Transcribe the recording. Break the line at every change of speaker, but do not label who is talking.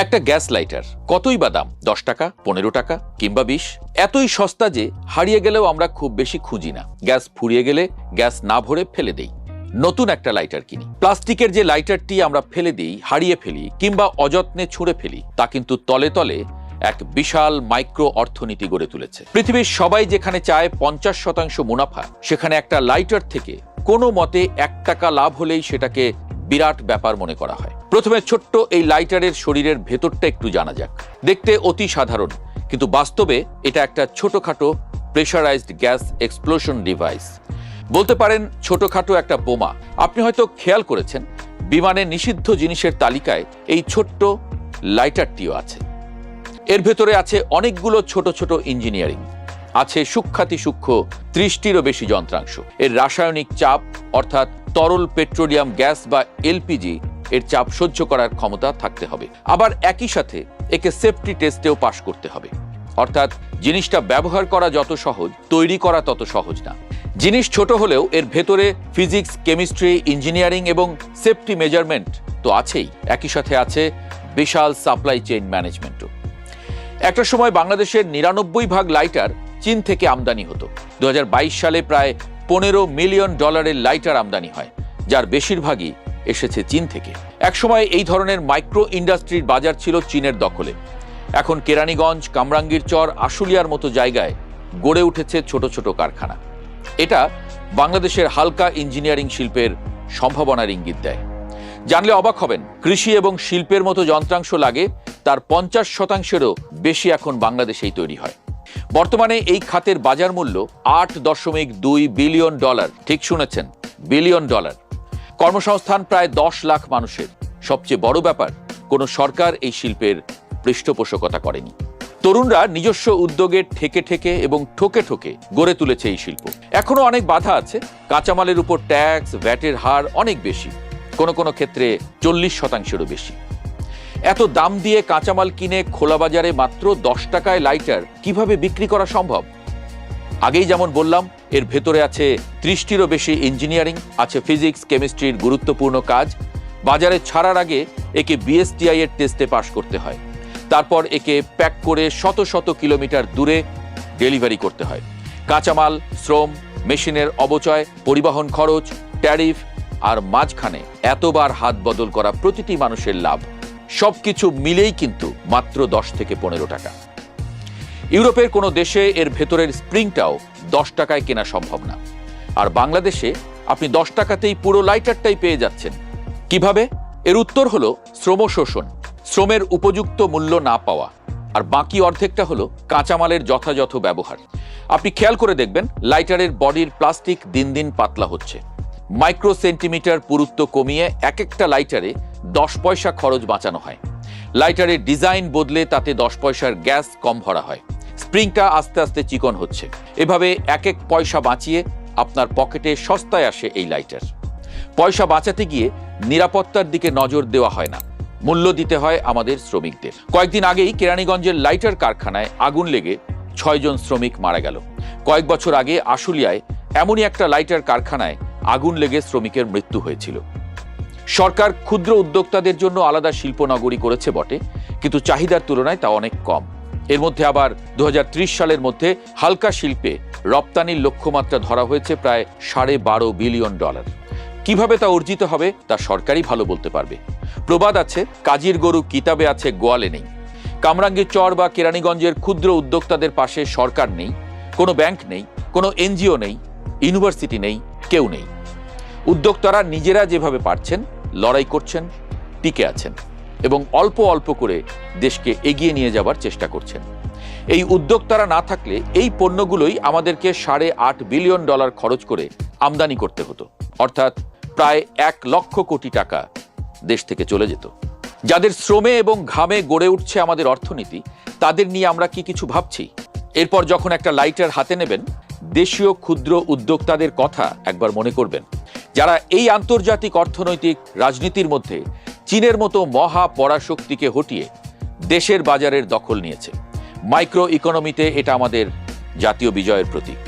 একটা gas lighter কতই বা দাম? 10 টাকা, 15 টাকা কিংবা 20? এতই সস্তা যে হারিয়ে গেলেও আমরা খুব বেশি খুঁজি না। গ্যাস ফুরিয়ে গেলে গ্যাস না ভরে ফেলে দেই, নতুন একটা লাইটার কিনি। প্লাস্টিকের যে লাইটারটি আমরা ফেলে দিই, হারিয়ে ফেলি কিংবা অযত্নে ছুঁড়ে ফেলি, তা কিন্তু তলে তলে এক বিশাল মাইক্রো অর্থনীতি গড়ে তুলেছে। পৃথিবীর সবাই যেখানে চায় 50% মুনাফা, সেখানে একটা লাইটার থেকে কোনো মতে 1 টাকা লাভ হলেই সেটাকে বিরাট ব্যাপার মনে করা হয়। প্রথমে ছোট্ট এই লাইটারের শরীরের ভেতরটা একটু জানা যাক। দেখতে অতি সাধারণ, কিন্তু বাস্তবে এটা একটা ছোটখাটো প্রেশারাইজড গ্যাস এক্সপ্লোশন ডিভাইস। বলতে পারেন ছোটখাটো একটা বোমা। আপনি হয়তো খেয়াল করেছেন, বিমানে নিষিদ্ধ জিনিসের তালিকায় এই ছোট্ট লাইটারটিও আছে। এর ভেতরে আছে অনেকগুলো ছোট ছোট ইঞ্জিনিয়ারিং, আছে সূক্ষ্মাতি সূক্ষ্ম 30টিরও বেশি যন্ত্রাংশ। এর রাসায়নিক চাপ, অর্থাৎ তরল পেট্রোলিয়াম গ্যাস বা এলপিজি, এর চাপ সহ্য করার ক্ষমতা থাকতে হবে। আবার একই সাথে একে সেফটি টেস্টেও পাশ করতে হবে। অর্থাৎ জিনিসটা ব্যবহার করা যত সহজ, তৈরি করা তত সহজ না। জিনিস ছোট হলেও এর ভেতরে ফিজিক্স, কেমিস্ট্রি, ইঞ্জিনিয়ারিং এবং সেফটি মেজারমেন্ট তো আছেই। একই সাথে আছে বিশাল সাপ্লাই চেইন ম্যানেজমেন্টও। একটা সময় বাংলাদেশের 99% লাইটার চীন থেকে আমদানি হতো। 2022 সালে প্রায় $15 মিলিয়ন লাইটার আমদানি হয়, যার বেশিরভাগই এসেছে চীন থেকে। একসময় এই ধরনের মাইক্রো ইন্ডাস্ট্রির বাজার ছিল চীনের দখলে। এখন কেরানীগঞ্জ, কামরাঙ্গীর চর, আশুলিয়ার মতো জায়গায় গড়ে উঠেছে ছোট ছোট কারখানা। এটা বাংলাদেশের হালকা ইঞ্জিনিয়ারিং শিল্পের সম্ভাবনার ইঙ্গিত দেয়। জানলে অবাক হবেন, কৃষি এবং শিল্পের মতো যন্ত্রাংশ লাগে তার 50%-এরও বেশি এখন বাংলাদেশেই তৈরি হয়। বর্তমানে এই খাতের বাজার মূল্য $8.2 বিলিয়ন। ঠিক শুনেছেন, বিলিয়ন ডলার। কর্মসংস্থান প্রায় 10 লাখ মানুষের। সবচেয়ে বড় ব্যাপার, কোনো সরকার এই শিল্পের পৃষ্ঠপোষকতা করেনি। তরুণরা নিজস্ব উদ্যোগে ঠেকে ঠেকে এবং ঠোকে ঠোকে গড়ে তুলেছে এই শিল্প। এখনো অনেক বাধা আছে। কাঁচামালের উপর ট্যাক্স, ভ্যাটের হার অনেক বেশি, কোনো কোনো ক্ষেত্রে 40%-এরও বেশি। এত দাম দিয়ে কাঁচামাল কিনে খোলা বাজারে মাত্র 10 টাকায় লাইটার কিভাবে বিক্রি করা সম্ভব? আগেই যেমন বললাম, এর ভেতরে আছে 30টিরও বেশি ইঞ্জিনিয়ারিং, আছে ফিজিক্স, কেমিস্ট্রির গুরুত্বপূর্ণ কাজ। বাজারে ছাড়ার আগে একে বিএসটিআই এর টেস্টে পাশ করতে হয়। তারপর একে প্যাক করে শত শত কিলোমিটার দূরে ডেলিভারি করতে হয়। কাঁচামাল, শ্রম, মেশিনের অবচয়, পরিবহন খরচ, ট্যারিফ, আর মাঝখানে এতবার হাত বদল করা প্রতিটি মানুষের লাভ, সবকিছু মিলেই কিন্তু মাত্র 10 থেকে 15 টাকা। ইউরোপের কোনো দেশে এর ভেতরের স্প্রিংটাও 10 টাকায় কেনা সম্ভব না। আর বাংলাদেশে আপনি 10 টাকাতেই পুরো লাইটারটাই পেয়ে যাচ্ছেন। কিভাবে? এর উত্তর হলো শ্রম শোষণ, শ্রমের উপযুক্ত মূল্য না পাওয়া, আর বাকি অর্ধেকটা হলো কাঁচামালের যথাযথ ব্যবহার। আপনি খেয়াল করে দেখবেন, লাইটারের বডির প্লাস্টিক দিন দিন পাতলা হচ্ছে। মাইক্রো সেন্টিমিটার পুরুত্ব কমিয়ে এক একটা লাইটারে 10 পয়সা খরচ বাঁচানো হয়। লাইটারের ডিজাইন বদলে তাতে 10 পয়সার গ্যাস কম ভরা হয়। স্প্রিংটা আস্তে আস্তে চিকন হচ্ছে। এভাবে এক এক পয়সা বাঁচিয়ে আপনার পকেটে সস্তায় আসে এই লাইটার। পয়সা বাঁচাতে গিয়ে নিরাপত্তার দিকে নজর দেওয়া হয় না, মূল্য দিতে হয় আমাদের শ্রমিকদের। কয়েকদিন আগেই কেরানীগঞ্জের লাইটার কারখানায় আগুন লেগে 6 জন শ্রমিক মারা গেল। কয়েক বছর আগে আশুলিয়ায় এমনই একটা লাইটার কারখানায় আগুন লেগে শ্রমিকের মৃত্যু হয়েছিল। সরকার ক্ষুদ্র উদ্যোক্তাদের জন্য আলাদা শিল্পনগরী করেছে বটে, কিন্তু চাহিদার তুলনায় তা অনেক কম। এর মধ্যে আবার 2030 সালের মধ্যে হালকা শিল্পে রপ্তানির লক্ষ্যমাত্রা ধরা হয়েছে প্রায় $12.5 বিলিয়ন। কিভাবে তা অর্জিত হবে তা সরকারই ভালো বলতে পারবে। প্রবাদ আছে, কাজীর গরু কিতাবে আছে, গোয়ালে নেই। কামরাঙ্গীর চর বা কেরানীগঞ্জের ক্ষুদ্র উদ্যোক্তাদের পাশে সরকার নেই, কোনো ব্যাংক নেই, কোনো এনজিও নেই, ইউনিভার্সিটি নেই, কেউ নেই। উদ্যোক্তারা নিজেরা যেভাবে পারছেন লড়াই করছেন, টিকে আছেন এবং অল্প অল্প করে দেশকে এগিয়ে নিয়ে যাবার চেষ্টা করছেন। এই উদ্যোক্তারা না থাকলে এই পণ্যগুলোই আমাদেরকে $8.5 বিলিয়ন খরচ করে আমদানি করতে হতো, অর্থাৎ প্রায় 1 লক্ষ কোটি টাকা দেশ থেকে চলে যেত। যাদের শ্রমে এবং ঘামে গড়ে উঠছে আমাদের অর্থনীতি, তাদের নিয়ে আমরা কি কিছু ভাবছি? এরপর যখন একটা লাইটার হাতে নেবেন, দেশীয় ক্ষুদ্র উদ্যোক্তাদের কথা একবার মনে করবেন, যারা এই আন্তর্জাতিক অর্থনৈতিক রাজনীতির মধ্যে চীনের মতো মহা পরাশক্তিকে হটিয়ে দেশের বাজারের দখল নিয়েছে। মাইক্রো ইকোনমিতে এটা আমাদের জাতীয় বিজয়ের প্রতীক।